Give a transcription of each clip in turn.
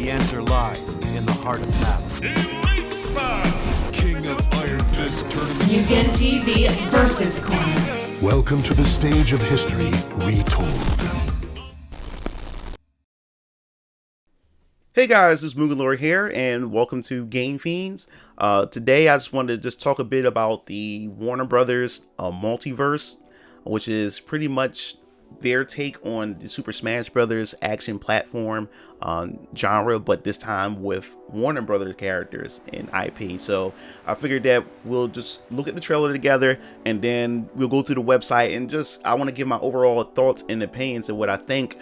The answer lies in the heart of battle. King of Iron Fist Tournament. Mugen TV Versus Corner. Welcome to the stage of history retold. Hey guys, this is Mugen here, and welcome to Game Fiends. Today I just wanted to just talk a bit about the Warner Brothers Multiverse, which is pretty much their take on the Super Smash Brothers action platform genre, but this time with Warner Brothers characters and IP. So I figured that we'll just look at the trailer together, and then we'll go through the website, and I want to give my overall thoughts and opinions of what I think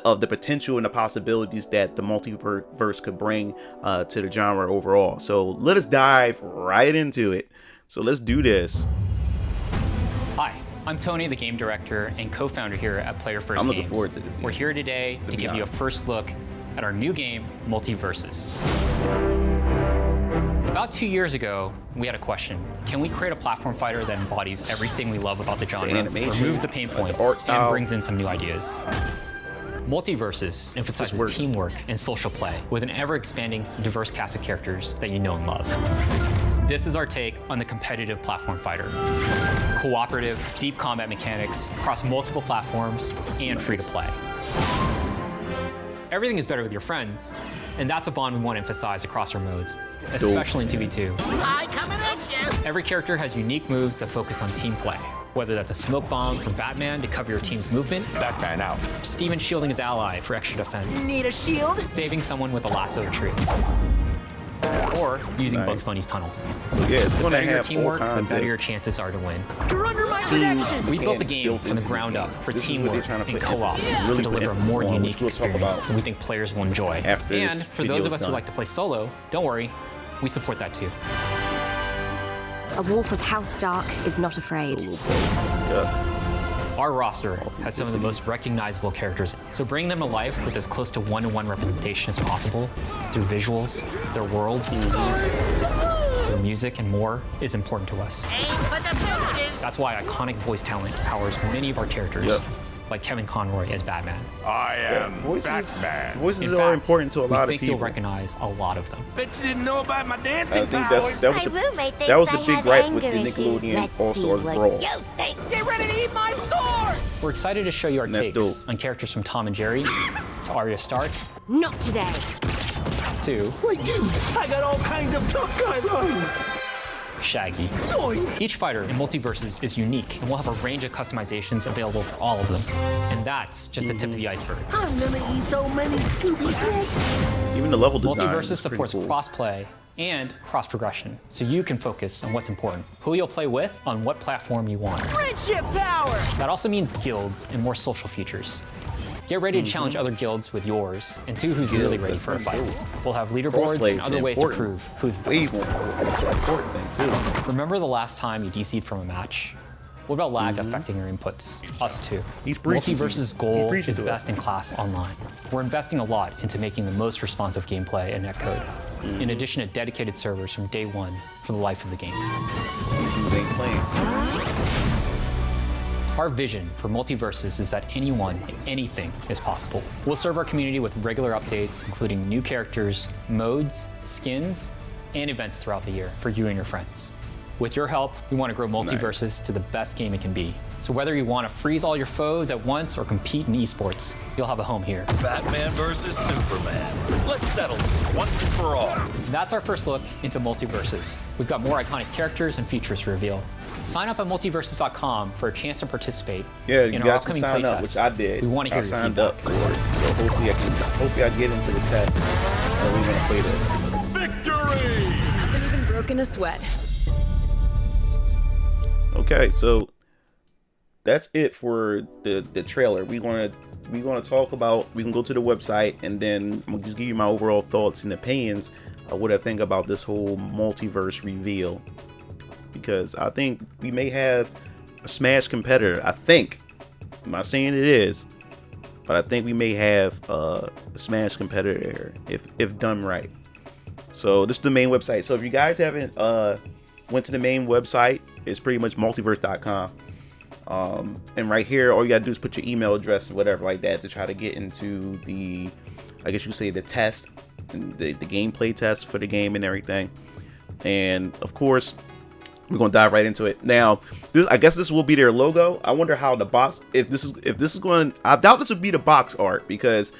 of the potential and the possibilities that the multiverse could bring to the genre overall. So let us dive right into it. So let's do this. Hi, I'm Tony, the game director and co-founder here at Player First I'm Games. looking forward to this. We're here today to give you a first look at our new game, Multiversus. About 2 years ago, we had a question. Can we create a platform fighter that embodies everything we love about the genre, removes the pain points, and brings in some new ideas? Multiversus emphasizes teamwork and social play with an ever-expanding, diverse cast of characters that you know and love. This is our take on the competitive platform fighter. Cooperative, deep combat mechanics across multiple platforms and free to play. Everything is better with your friends, and that's a bond we want to emphasize across our modes, especially in 2v2. Hi, coming at you! Every character has unique moves that focus on team play. Whether that's a smoke bomb from Batman to cover your team's movement, Batman out. Steven shielding his ally for extra defense, Need a shield? saving someone with a lasso tree, or using Bugs Bunny's tunnel. So yeah, it's The gonna better your have teamwork, all the kinds better of your chances are to win. You're under my protection! We built the game from the ground up for teamwork and co-op really to deliver a more unique experience that we think players will enjoy. after this And for video those is of us who done. like to play solo, don't worry, we support that too. A wolf of House Stark is not afraid. Our roster has some of the most recognizable characters, so bringing them to life with as close to one-to-one representation as possible through visuals, their worlds, their music, and more is important to us. Aim for the fences! That's why iconic voice talent powers many of our characters, like Kevin Conroy as Batman. I am Voices Batman. are fact, important to a lot we of think people. you'll recognize a lot of them. Bet you didn't know about my I dancing think powers. that was My roommate thinks that was the I big have gripe with the anger issues. Nickelodeon Let's All see Stars what Brawl. you think. Get ready to eat my sword! We're excited to show you our That's takes dope. on characters from Tom and Jerry, to Arya Stark, Not today. to Wait, dude, I got all kinds of tough guy lines! Shaggy. Zoinks! Each fighter in Multiversus is unique, and we'll have a range of customizations available for all of them. And that's just the tip of the iceberg. I'm gonna eat so many Scooby snacks! Even the level design Multiversus is pretty supports cool. cross-play and cross-progression, so you can focus on what's important, who you'll play with, on what platform you want. Friendship power! That also means guilds and more social features. Get ready to challenge other guilds with yours, and see who's really ready for a fight. We'll have leaderboards Crossplay and is other ways to important. prove who's the Way best. more important thing too. Remember the last time you DC'd from a match? What about lag affecting your inputs? Us too. He's preaching to you. Multiverse's He's goal preaching is to best in class online. We're investing a lot into making the most responsive gameplay and netcode, in addition to dedicated servers from day one for the life of the game. They ain't playing. Our vision for Multiversus is that anyone and anything is possible. We'll serve our community with regular updates, including new characters, modes, skins, and events throughout the year for you and your friends. With your help, we want to grow Multiversus to the best game it can be. So whether you want to freeze all your foes at once or compete in esports, you'll have a home here. Batman versus Superman. Let's settle this once and for all. That's our first look into Multiversus. We've got more iconic characters and features to reveal. Sign up at multiversus.com for a chance to participate Yeah, you in our guys can upcoming sign up, playtests. which I did. We want to I hear your signed feedback. up for it, so hopefully I get into the test. And we're gonna play this. Victory! Haven't even broken a sweat. Okay, so that's it for the trailer. We gonna talk about. We can go to the website, and then I'm gonna just give you my overall thoughts and opinions of what I think about this whole multiverse reveal. Because I think we may have a Smash competitor. I think. I'm not saying it is, but I think we may have a Smash competitor if done right. So this is the main website. So if you guys haven't went to the main website, it's pretty much multiverse.com. And right here, all you gotta do is put your email address or whatever like that to try to get into the I guess you could say the test, the gameplay test for the game and everything. And of course, we're gonna dive right into it. Now, I guess this will be their logo. I wonder how the box, if this is going. I doubt this would be the box art, because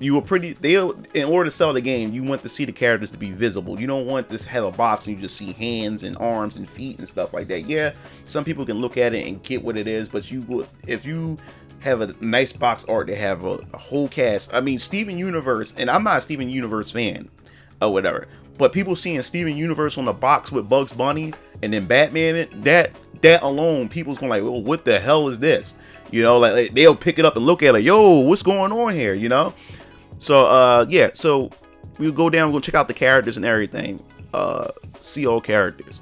in order to sell the game, you want to see the characters to be visible. You don't want this to have a box and you just see hands and arms and feet and stuff like that. Yeah, some people can look at it and get what it is, but if you have a nice box art to have a whole cast. I mean, Steven Universe, and I'm not a Steven Universe fan or whatever, but people seeing Steven Universe on the box with Bugs Bunny and then Batman, that alone, people's going like, well, what the hell is this? You know, like they'll pick it up and look at it, yo, what's going on here? You know. So yeah, so we'll go down, we'll check out the characters and everything. See all characters.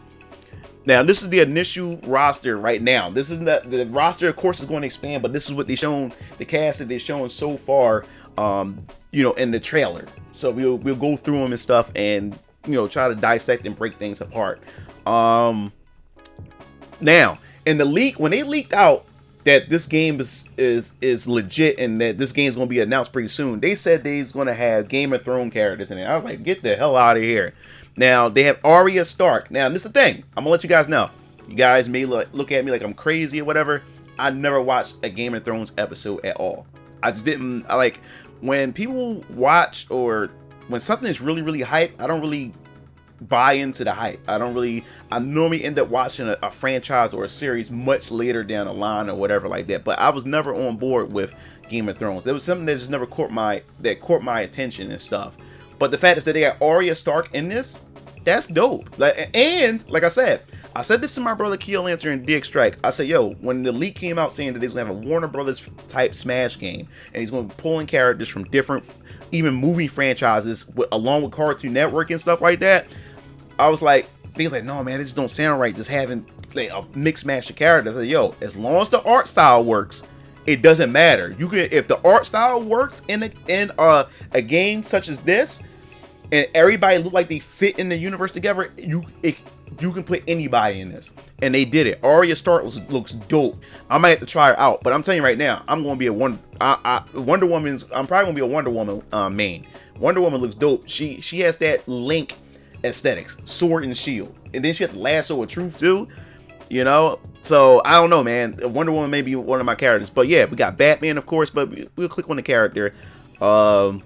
Now, this is the initial roster right now. This is not the roster, of course, is going to expand, but this is what they've shown, the cast that they've shown so far, you know, in the trailer. So we'll go through them and stuff, and you know, try to dissect and break things apart. Now, in the leak, when they leaked out that this game is legit and that this game is going to be announced pretty soon, they said they's going to have Game of Thrones characters in it. I was like, get the hell out of here. Now, they have Arya Stark. Now, this is the thing. I'm going to let you guys know. You guys may look at me like I'm crazy or whatever. I never watched a Game of Thrones episode at all. I just didn't. Like, when people watch or when something is really, really hype, I don't really buy into the hype. I normally end up watching a franchise or a series much later down the line or whatever like that. But I was never on board with Game of Thrones. There was something that just never caught my attention and stuff. But the fact is that they got Arya Stark in this, that's dope. And like I said this to my brother Keel Lancer and Dig Strike. I said, yo, when the leak came out saying that he's gonna have a Warner Brothers type Smash game, and he's gonna be pulling characters from different, even movie franchises, along with Cartoon Network and stuff like that, I was like, things like, no man, it just don't sound right. Just having like a mixed match of characters. I said, yo, as long as the art style works, it doesn't matter. You can, if the art style works in a game such as this, and everybody look like they fit in the universe together, you can put anybody in this, and they did it. Arya Stark looks dope. I might have to try her out, but I'm telling you right now, I'm gonna be a Wonder Woman. I'm probably gonna be a Wonder Woman main. Wonder Woman looks dope. She has that Link aesthetics, sword and shield, and then she has the lasso of truth too. You know, so I don't know, man. Wonder Woman may be one of my characters, but yeah, we got Batman, of course. But we'll click on the character to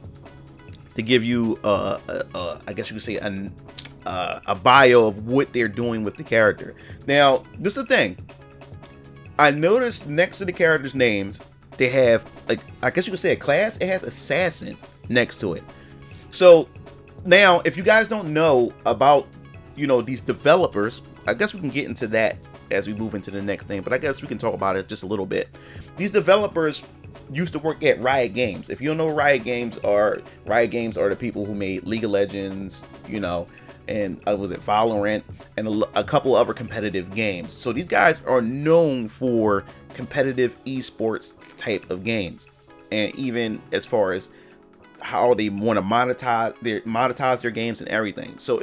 give you I guess you could say a bio of what they're doing with the character. Now, this is the thing. I noticed next to the characters' names, they have, like, I guess you could say a class. It has assassin next to it. So now, if you guys don't know about, you know, these developers, I guess we can get into that as we move into the next thing, but I guess we can talk about it just a little bit. These developers used to work at Riot Games. If you don't know what Riot Games are the people who made League of Legends, you know, and was it Valorant, and a couple other competitive games. So these guys are known for competitive esports type of games, and even as far as how they want to monetize their games and everything. So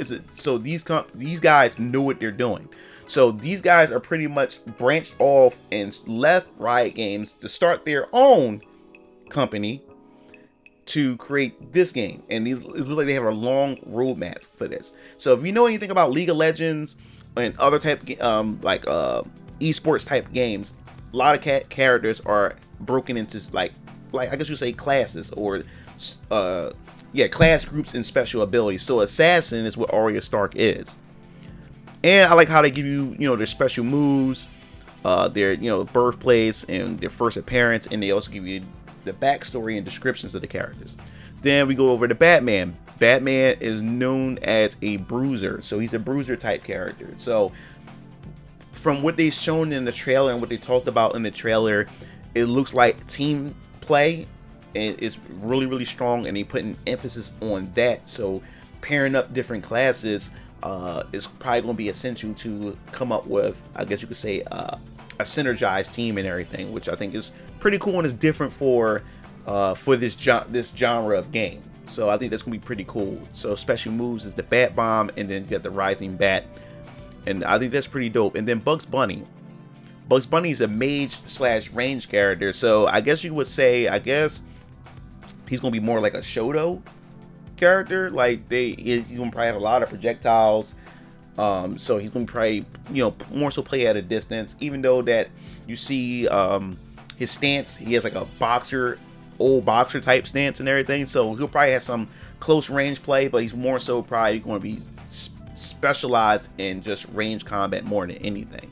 these guys know what they're doing. So these guys are pretty much branched off and left Riot Games to start their own company to create this game. And it looks like they have a long roadmap for this. So if you know anything about League of Legends and other type esports type games, a lot of characters are broken into like I guess you say classes or class groups and special abilities. So assassin is what Arya Stark is. And I like how they give you, you know, their special moves, their, you know, birthplace and their first appearance, and they also give you the backstory and descriptions of the characters. Then we go over to Batman. Batman is known as a bruiser, so he's a bruiser type character. So from what they've shown in the trailer and what they talked about in the trailer, it looks like team play is really, really strong, and they put an emphasis on that. So pairing up different classes is probably going to be essential to come up with, I guess you could say, a synergized team and everything, which I think is pretty cool and is different for this genre of game. So I think that's going to be pretty cool. So special moves is the Bat Bomb, and then you got the Rising Bat, and I think that's pretty dope. And then Bugs Bunny. Bugs Bunny is a mage / range character. So I guess you would say, he's gonna be more like a Shoto character. Like he's gonna probably have a lot of projectiles. So he's gonna probably, you know, more so play at a distance. Even though that you see his stance, he has like a old boxer type stance and everything. So he'll probably have some close range play, but he's more so probably going to be specialized in just range combat more than anything.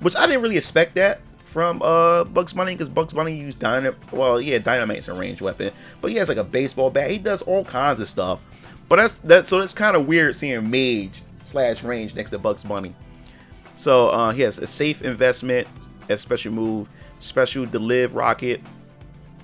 Which I didn't really expect that from Bugs Bunny, because Bugs Bunny used dynamite's a ranged weapon, but he has like a baseball bat. He does all kinds of stuff. But that's kind of weird seeing mage / range next to Bugs Bunny. So he has a safe investment, a special move, special to live rocket.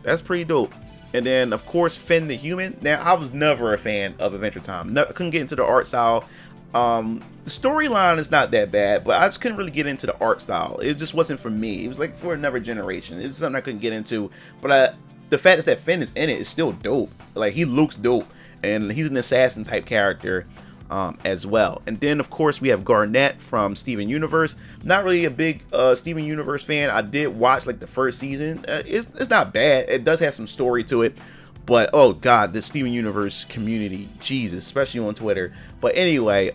That's pretty dope. And then of course Finn the Human. Now I was never a fan of Adventure Time. I couldn't get into the art style. The storyline is not that bad, but I just couldn't really get into the art style. It just wasn't for me. It was like for another generation. It was something I couldn't get into. But the fact is that Finn is in it is still dope. Like, he looks dope, and he's an assassin type character as well. And then of course we have Garnet from Steven Universe. Not really a big Steven Universe fan. I did watch like the first season. It's not bad. It does have some story to it, but oh god, the Steven Universe community, Jesus, especially on Twitter. But anyway,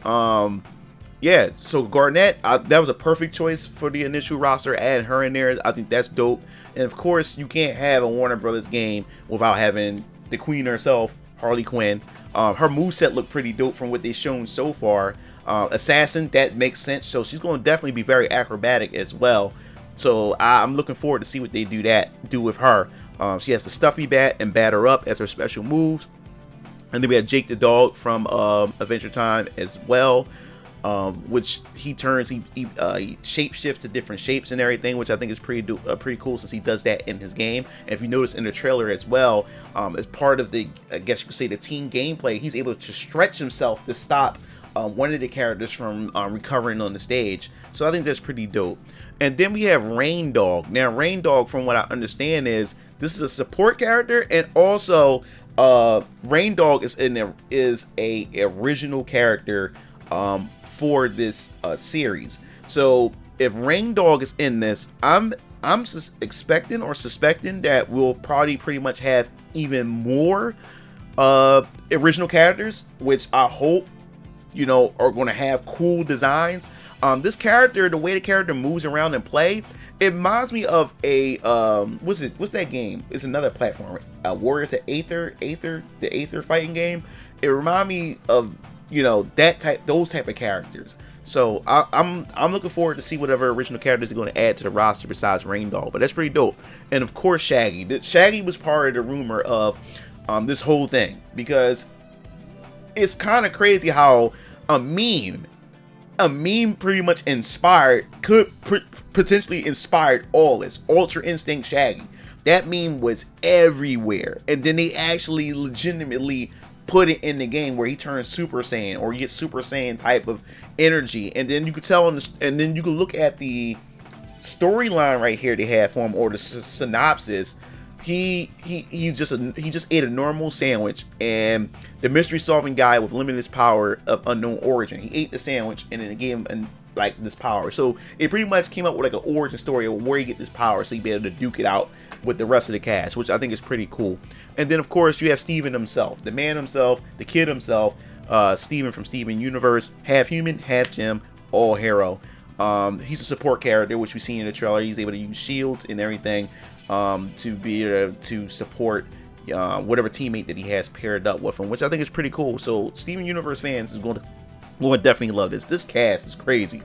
yeah, so Garnet, that was a perfect choice for the initial roster. Add her in there, I think that's dope. And of course you can't have a Warner Brothers game without having the queen herself, Harley Quinn. Her moveset looked pretty dope from what they've shown so far. Assassin, that makes sense. So she's going to definitely be very acrobatic as well. So I'm looking forward to see what they do with her. She has the Stuffy Bat and Batter Up as her special moves. And then we have Jake the Dog from Adventure Time as well. Which he shapeshifts to different shapes and everything, which I think is pretty cool, since he does that in his game. And if you notice in the trailer as well, as part of the, I guess you could say, the team gameplay, he's able to stretch himself to stop one of the characters from recovering on the stage. So I think that's pretty dope. And then we have Rain Dog. Now Rain Dog, from what I understand, is this is a support character, and also Rain Dog is a original character for this series. So if Rain Dog is in this, I'm just expecting or suspecting that we'll probably pretty much have even more original characters, which I hope, you know, are going to have cool designs. This character, the way the character moves around and play, it reminds me of a what's that game? It's another platform, Warriors of Aether, the Aether fighting game. It reminds me of, you know, those type of characters. So I'm looking forward to see whatever original characters are going to add to the roster besides Rain Dog. But that's pretty dope. And of course Shaggy. Shaggy was part of the rumor of this whole thing, because it's kind of crazy how a meme pretty much could potentially inspired all this. Ultra Instinct Shaggy. That meme was everywhere, and then they actually legitimately put it in the game where he turns Super Saiyan, or he gets Super Saiyan type of energy. And then you could tell, and then you could look at the storyline right here they have for him, or the synopsis. He just ate a normal sandwich, and the mystery solving guy with limitless power of unknown origin, he ate the sandwich, and then it gave him like this power. So it pretty much came up with like an origin story of where he get this power, so he'd be able to duke it out with the rest of the cast, which I think is pretty cool. And then of course you have Steven himself, the man himself, the kid himself, Steven from Steven Universe, half human, half gem, all hero. He's a support character, which we see in the trailer. He's able to use shields and everything to be able to support whatever teammate that he has paired up with him, which I think is pretty cool. So Steven Universe fans is going to definitely love this. This cast is crazy.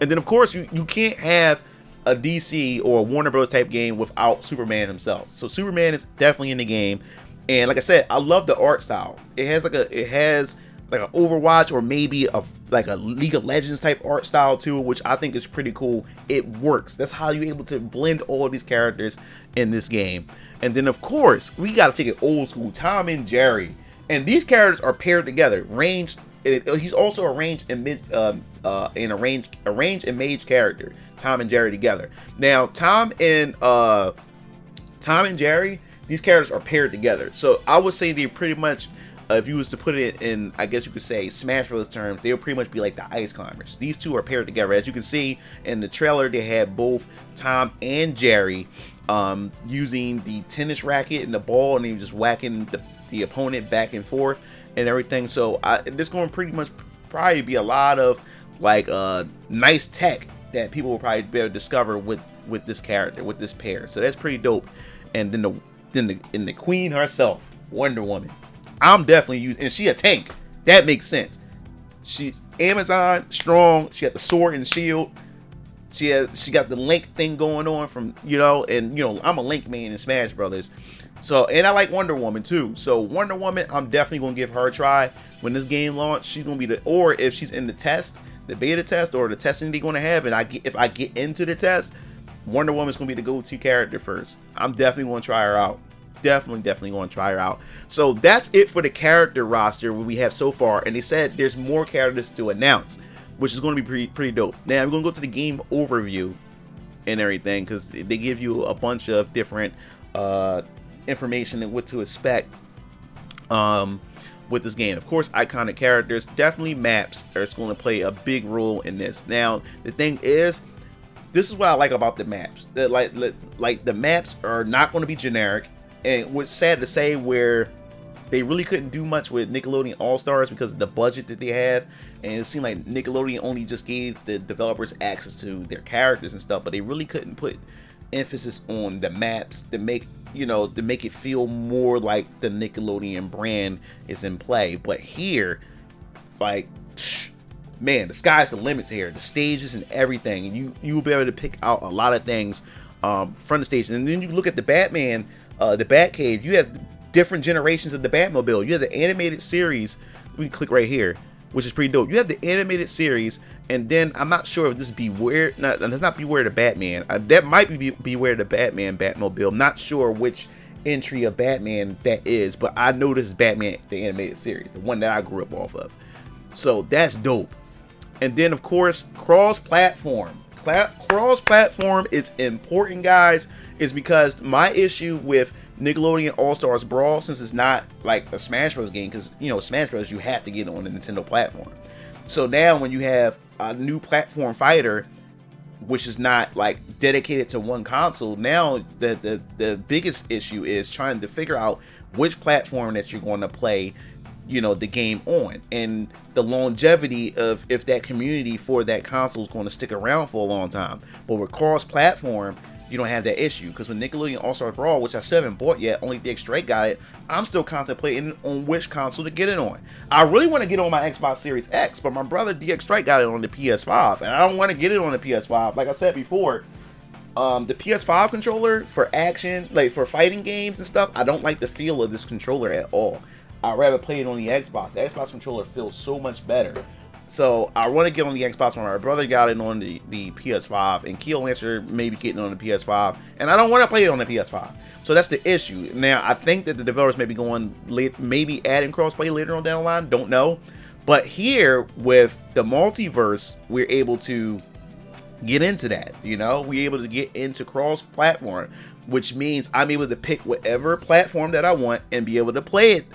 And then of course you can't have a DC or a Warner Bros type game without Superman himself. So Superman is definitely in the game, and like I said, I love the art style. It has like an Overwatch, or maybe a League of Legends type art style too, which I think is pretty cool. It works. That's how you're able to blend all these characters in this game. And then of course we got to take it old school, Tom and Jerry, and these characters are paired together. He's also a range and mage character. Tom and Jerry together. Now Tom and Jerry, these characters are paired together. So I would say they pretty much, if you was to put it in, I guess you could say Smash Bros terms, they would pretty much be like the Ice Climbers. These two are paired together. As you can see in the trailer, they had both Tom and Jerry using the tennis racket and the ball, and then just whacking the opponent back and forth and everything. So there's going to pretty much probably be a lot of like nice tech that people will probably be able to discover with this character, with this pair. So that's pretty dope. And then the queen herself, Wonder Woman. I'm definitely using, and she a tank. That makes sense. She Amazon, strong. She got the sword and shield. She got the Link thing going on from, and I'm a Link man in Smash Brothers. So, and I like Wonder Woman too. So Wonder Woman, I'm definitely gonna give her a try when this game launch. She's gonna be or if she's in the test, the beta test, or the testing they're gonna have, and if I get into the test, Wonder Woman's gonna be the go-to character first. I'm definitely gonna try her out. Definitely gonna try her out. So that's it for the character roster we have so far, and they said there's more characters to announce, which is going to be pretty dope. Now I'm gonna go to the game overview and everything, because they give you a bunch of different information and what to expect with this game. Of course, iconic characters, definitely maps are going to play a big role in this. Now the thing is, this is what I like about the maps. That like the maps are not going to be generic, and what's sad to say, where they really couldn't do much with Nickelodeon All-Stars because of the budget that they have, and it seemed like Nickelodeon only just gave the developers access to their characters and stuff, but they really couldn't put emphasis on the maps to make it feel more like the Nickelodeon brand is in play. But here, like, man, the sky's the limit here. The stages and everything, and you'll be able to pick out a lot of things from the stage. And then you look at the Batman, the Batcave. You have different generations of the Batmobile. You have the animated series. We can click right here, which is pretty dope. You have the animated series, and then I'm not sure if this is Beware. Let's not Beware the Batman. That might be Beware the Batman Batmobile. I'm not sure which entry of Batman that is, but I know this is Batman the animated series, the one that I grew up off of. So that's dope. And then of course, cross-platform. Cross-platform is important, guys. Is because my issue with Nickelodeon All-Stars Brawl, since it's not like a Smash Bros game, because Smash Bros you have to get on the Nintendo platform. So now when you have a new platform fighter, which is not like dedicated to one console, now the biggest issue is trying to figure out which platform that you're going to play the game on, and the longevity of if that community for that console is going to stick around for a long time. But with cross-platform, you don't have that issue, because with Nickelodeon All-Stars Brawl, which I still haven't bought yet, only DX Strike got it, I'm still contemplating on which console to get it on. I really want to get it on my Xbox Series X, but my brother DX Strike got it on the PS5, and I don't want to get it on the PS5. Like I said before, the PS5 controller for action, like for fighting games and stuff, I don't like the feel of this controller at all. I'd rather play it on the Xbox. The Xbox controller feels so much better. So I want to get on the Xbox when my brother got it on the PS5, and Keel Lancer maybe getting on the PS5, and I don't want to play it on the PS5. So that's the issue. Now I think that the developers may be going late, maybe adding crossplay later on down the line. Don't know. But here with the multiverse, we're able to get into that. We're able to get into cross-platform, which means I'm able to pick whatever platform that I want and be able to play it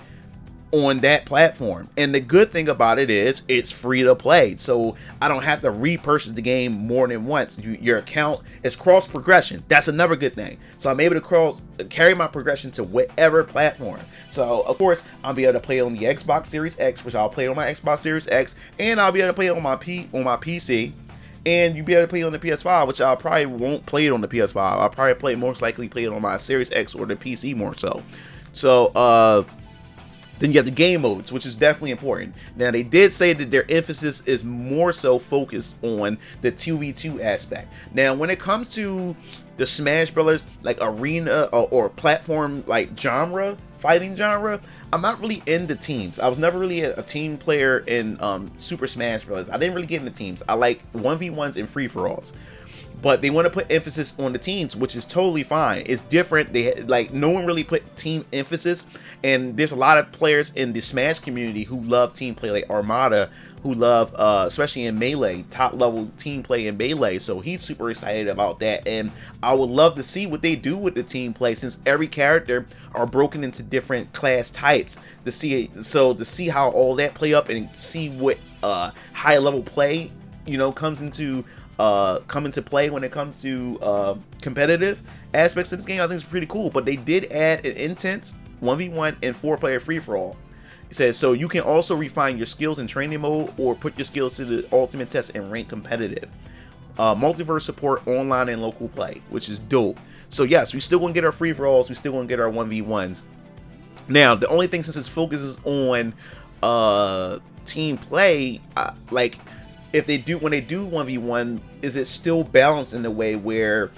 on that platform. And the good thing about it is it's free to play, so I don't have to repurchase the game more than once. Your account is cross progression. That's another good thing. So I'm able to carry my progression to whatever platform. So of course I'll be able to play on the Xbox Series X, which I'll play on my Xbox Series X, and I'll be able to play on my PC, and you'll be able to play on the PS5, which I probably won't play it on the PS5. I'll probably most likely play it on my Series X or the PC more so. So then you have the game modes, which is definitely important. Now, they did say that their emphasis is more so focused on the 2v2 aspect. Now, when it comes to the Smash Brothers, like arena or platform, like fighting genre, I'm not really into teams. I was never really a team player in Super Smash Bros. I didn't really get into teams. I like 1v1s and free-for-alls. But they want to put emphasis on the teams, which is totally fine. It's different. No one really put team emphasis, and there's a lot of players in the Smash community who love team play, like Armada, who love, especially in Melee, top level team play in Melee. So he's super excited about that, and I would love to see what they do with the team play, since every character are broken into different class types. To see how all that play up and see what high level play comes into come into play when it comes to competitive aspects of this game, I think it's pretty cool. But they did add an intense 1v1 and 4-player free-for-all. It says, so you can also refine your skills in training mode or put your skills to the ultimate test and rank competitive. Multiverse support online and local play, which is dope. So yes, we still gonna get our free-for-alls, we still gonna get our 1v1s. Now, the only thing, since it focuses on team play, like if they do, when they do 1v1, is it still balanced in a way where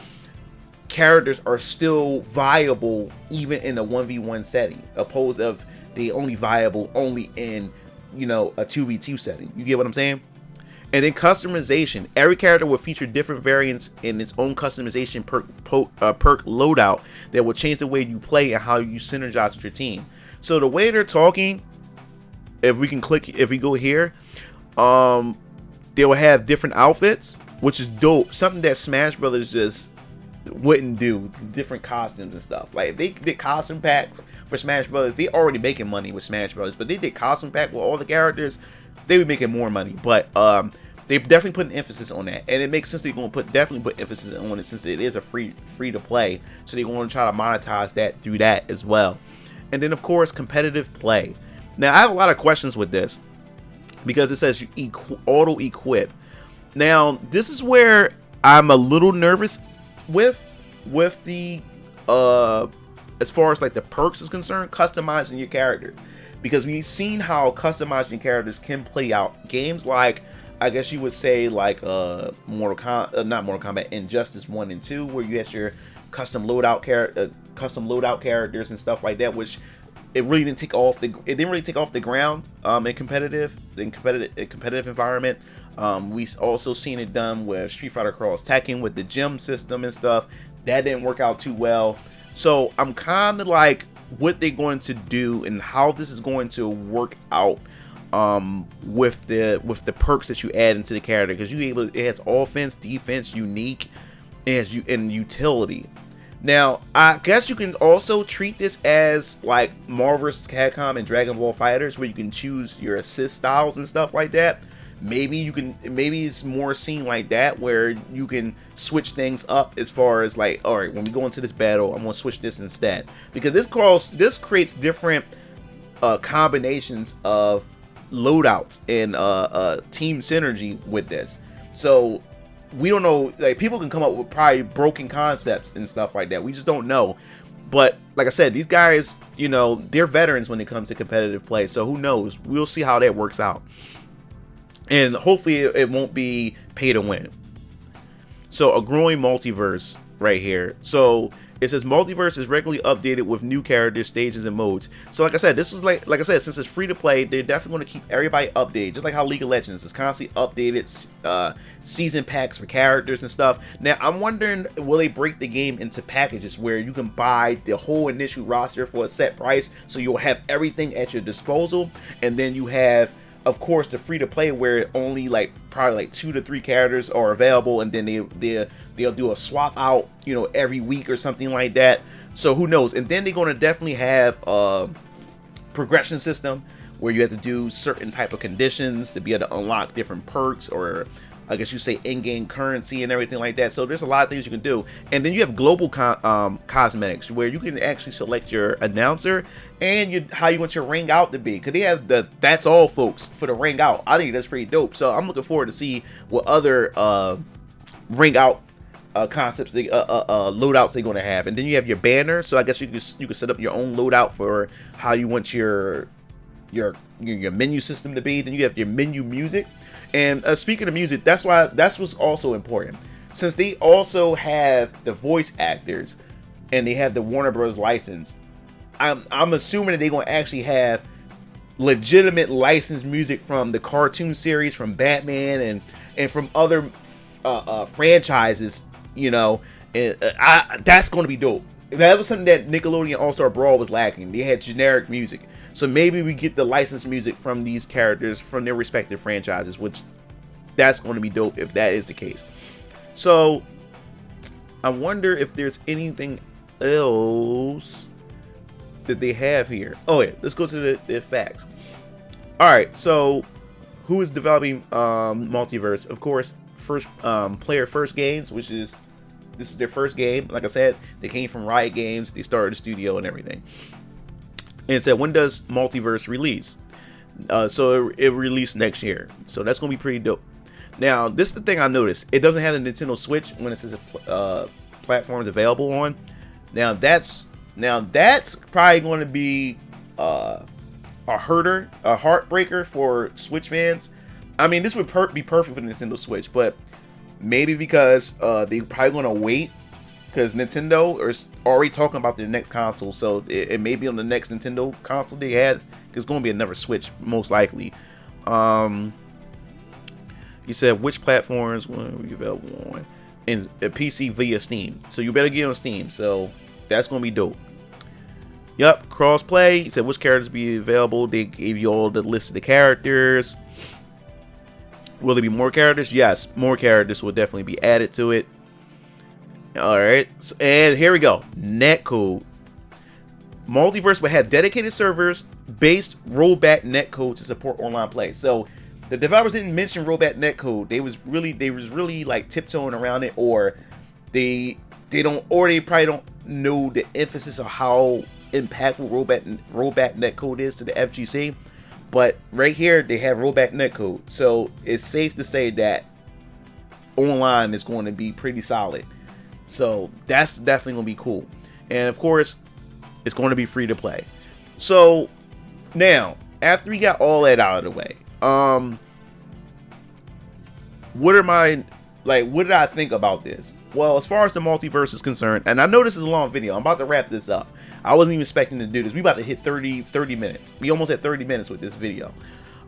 characters are still viable even in a 1v1 setting, opposed of they only viable only in, you know, a 2v2 setting? You get what I'm saying? And then customization. Every character will feature different variants in its own customization perk loadout that will change the way you play and how you synergize with your team. So the way they're talking, if we go here, they will have different outfits, which is dope. Something that Smash Brothers just wouldn't do. Different costumes and stuff. Like, if they did costume packs for Smash Brothers, they already making money with Smash Brothers, but they did costume pack with all the characters, they would be making more money. But they definitely put an emphasis on that, and it makes sense they're going to definitely put emphasis on it, since it is a free to play. So they're going to try to monetize that through that as well. And then of course, competitive play. Now I have a lot of questions with this, because it says you auto equip. Now this is where I'm a little nervous with the as far as like the perks is concerned, customizing your character, because we've seen how customizing your characters can play out. Games like, I guess you would say, like not Mortal Kombat, Injustice 1 and 2, where you had your custom loadout characters and stuff like that, which it really didn't take off the ground in competitive environment. We also seen it done with Street Fighter Cross Tekken with the gym system and stuff. That didn't work out too well. So I'm kind of like, what they're going to do and how this is going to work out with the perks that you add into the character, because it has offense, defense, unique, and utility. Now I guess you can also treat this as like Marvel vs. Capcom and Dragon Ball FighterZ, where you can choose your assist styles and stuff like that. Maybe it's more seen like that, where you can switch things up as far as like, all right, when we go into this battle, I'm gonna switch this instead, because this creates different combinations of loadouts and team synergy with this. So we don't know, like, people can come up with probably broken concepts and stuff like that. We just don't know. But like I said, these guys, you know, they're veterans when it comes to competitive play, so who knows? We'll see how that works out. And hopefully it won't be pay to win. So a growing multiverse right here. So it says Multiverse is regularly updated with new characters, stages, and modes. So like I said, this is like I said, since it's free to play, they're definitely going to keep everybody updated, just like how League of Legends is constantly updated, season packs for characters and stuff. Now I'm wondering, will they break the game into packages where you can buy the whole initial roster for a set price, so you'll have everything at your disposal, and then you have, of course, the free to play, where only like probably like 2 to 3 characters are available, and then they'll do a swap out, you know, every week or something like that. So who knows? And then they're going to definitely have a progression system where you have to do certain type of conditions to be able to unlock different perks, or I guess you say in-game currency and everything like that. So there's a lot of things you can do. And then you have global cosmetics, where you can actually select your announcer and how you want your ring out to be, because they have that's all folks for the ring out. I think that's pretty dope. So I'm looking forward to see what other ring out concepts, loadouts they're going to have. And then you have your banner, so I guess you can set up your own loadout for how you want your menu system to be. Then you have your menu music. And speaking of music, that's what's also important, since they also have the voice actors and they have the Warner Bros. License. I'm assuming that they're going to actually have legitimate licensed music from the cartoon series, from Batman, and from other franchises, you know. And that's going to be dope. That was something that Nickelodeon All-Star Brawl was lacking. They had generic music. So maybe we get the licensed music from these characters from their respective franchises, which that's going to be dope if that is the case. So I wonder if there's anything else that they have here. Oh yeah, let's go to the facts. All right, so who is developing Multiverse? Of course, first player first games, which is this is their first game. Like I said, they came from Riot Games. They started the studio and everything. And it said, when does Multiverse release? So it released next year. So that's gonna be pretty dope. Now, this is the thing I noticed. It doesn't have the Nintendo Switch when it says platforms available on. Now that's probably going to be a heartbreaker for Switch fans. I mean, this would be perfect for the Nintendo Switch, but maybe because they're probably going to wait, because Nintendo is already talking about their next console, so it may be on the next Nintendo console they have. It's going to be another Switch, most likely. He said, which platforms will be available on? In a PC via Steam. So you better get on Steam. So that's going to be dope. Yep, crossplay. He said, which characters be available? They gave you all the list of the characters. Will there be more characters? Yes, more characters will definitely be added to it. Alright, so, and here we go. Netcode. Multiverse will have dedicated servers based rollback netcode to support online play. So the developers didn't mention rollback netcode. They was really like tiptoeing around it, or they probably don't know the emphasis of how impactful rollback netcode is to the FGC. But right here they have rollback netcode, so it's safe to say that online is going to be pretty solid. So that's definitely going to be cool. And of course, it's going to be free to play. So now, after we got all that out of the way, what did I think about this? Well, as far as the multiverse is concerned, and I know this is a long video, I'm about to wrap this up. I wasn't even expecting to do this. We about to hit 30 minutes. We almost at 30 minutes with this video.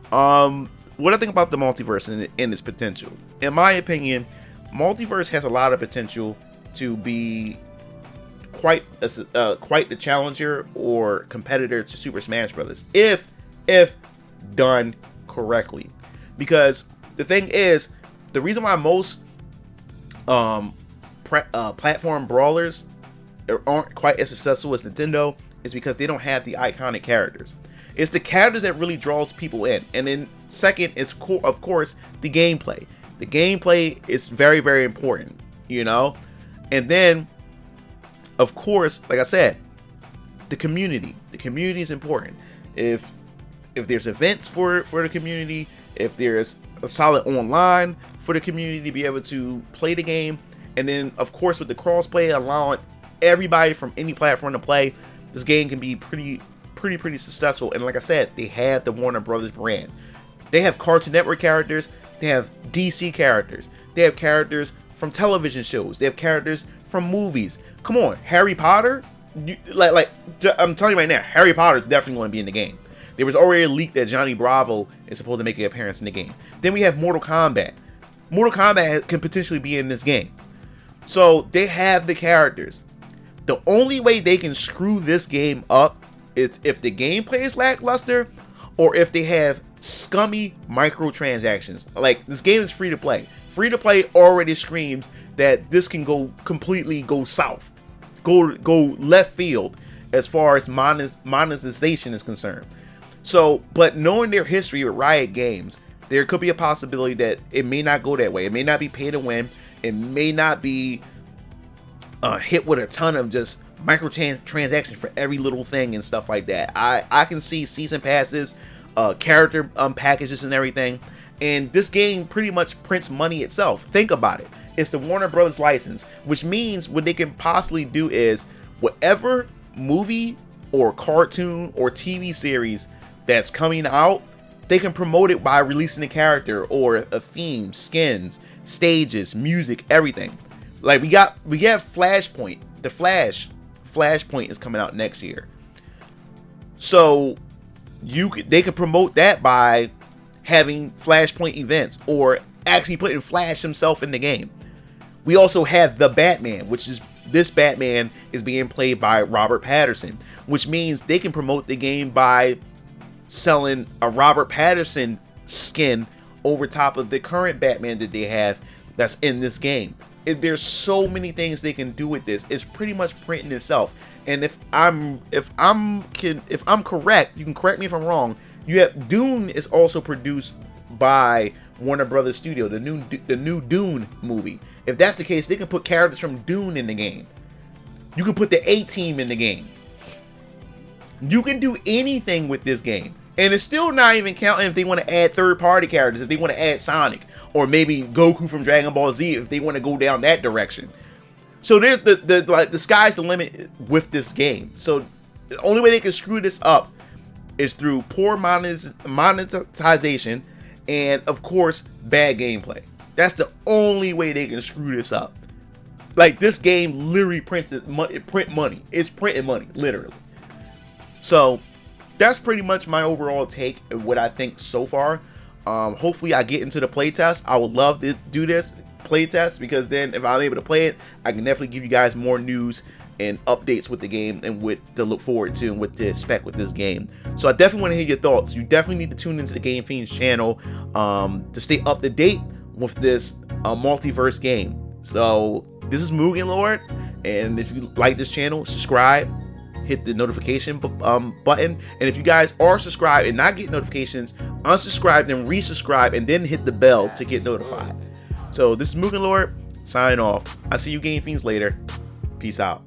What I think about the multiverse and its potential. In my opinion, multiverse has a lot of potential to be quite the challenger or competitor to Super Smash Bros. if done correctly. Because the thing is, the reason why most platform brawlers aren't quite as successful as Nintendo is because they don't have the iconic characters. It's the characters that really draws people in. And then second is, of course, the gameplay. The gameplay is very, very important, you know? And then, of course, like I said, the community. The community is important. If there's events for the community, if there's a solid online for the community to be able to play the game, and then of course with the crossplay allowing everybody from any platform to play, this game can be pretty successful. And like I said, they have the Warner Brothers brand. They have Cartoon Network characters, they have DC characters, they have characters from television shows, they have characters from movies. Come on, Harry Potter, like I'm telling you right now, Harry Potter is definitely going to be in the game. There was already a leak that Johnny Bravo is supposed to make an appearance in the game. Then we have Mortal Kombat. Mortal Kombat can potentially be in this game. So they have the characters. The only way they can screw this game up is if the gameplay is lackluster, or if they have scummy microtransactions. Like, this game is free to play. Free to play already screams that this can completely go south, go left field as far as monetization is concerned. So, but knowing their history with Riot Games, there could be a possibility that it may not go that way. It may not be pay to win. It may not be hit with a ton of just microtransactions for every little thing and stuff like that. I can see season passes, character packages and everything. And this game pretty much prints money itself. Think about it. It's the Warner Brothers license, which means what they can possibly do is whatever movie or cartoon or TV series that's coming out, they can promote it by releasing a character or a theme, skins, stages, music, everything. Like we have Flashpoint. The Flashpoint is coming out next year. So they can promote that by having Flashpoint events or actually putting Flash himself in the game. We also have the Batman, which is this Batman is being played by Robert Pattinson, which means they can promote the game by selling a Robert Pattinson skin over top of the current Batman that they have that's in this game. There's so many things they can do with this. It's pretty much printing itself. And if I'm correct, you can correct me if I'm wrong. You have Dune is also produced by Warner Brothers studio, the new Dune movie. If that's the case, they can put characters from Dune in the game. You can put the A-Team in the game. You can do anything with this game. And it's still not even counting if they want to add third-party characters, if they want to add Sonic, or maybe Goku from Dragon Ball Z, if they want to go down that direction. So there's the sky's the limit with this game. So the only way they can screw this up is through poor monetization and, of course, bad gameplay. That's the only way they can screw this up. Like, this game literally print money. It's printing money, literally. So that's pretty much my overall take of what I think so far. Hopefully I get into the playtest. I would love to do this playtest, because then if I'm able to play it, I can definitely give you guys more news and updates with the game and what to look forward to and what to expect with this game. So I definitely want to hear your thoughts. You definitely need to tune into the Game Fiends channel to stay up to date with this multiverse game. So this is Mugen Lord, and if you like this channel, subscribe, hit the notification button, and if you guys are subscribed and not get notifications, unsubscribe, then resubscribe, and then hit the bell to get notified. So this is Mugen Lord signing off. I'll see you Game Fiends later. Peace out.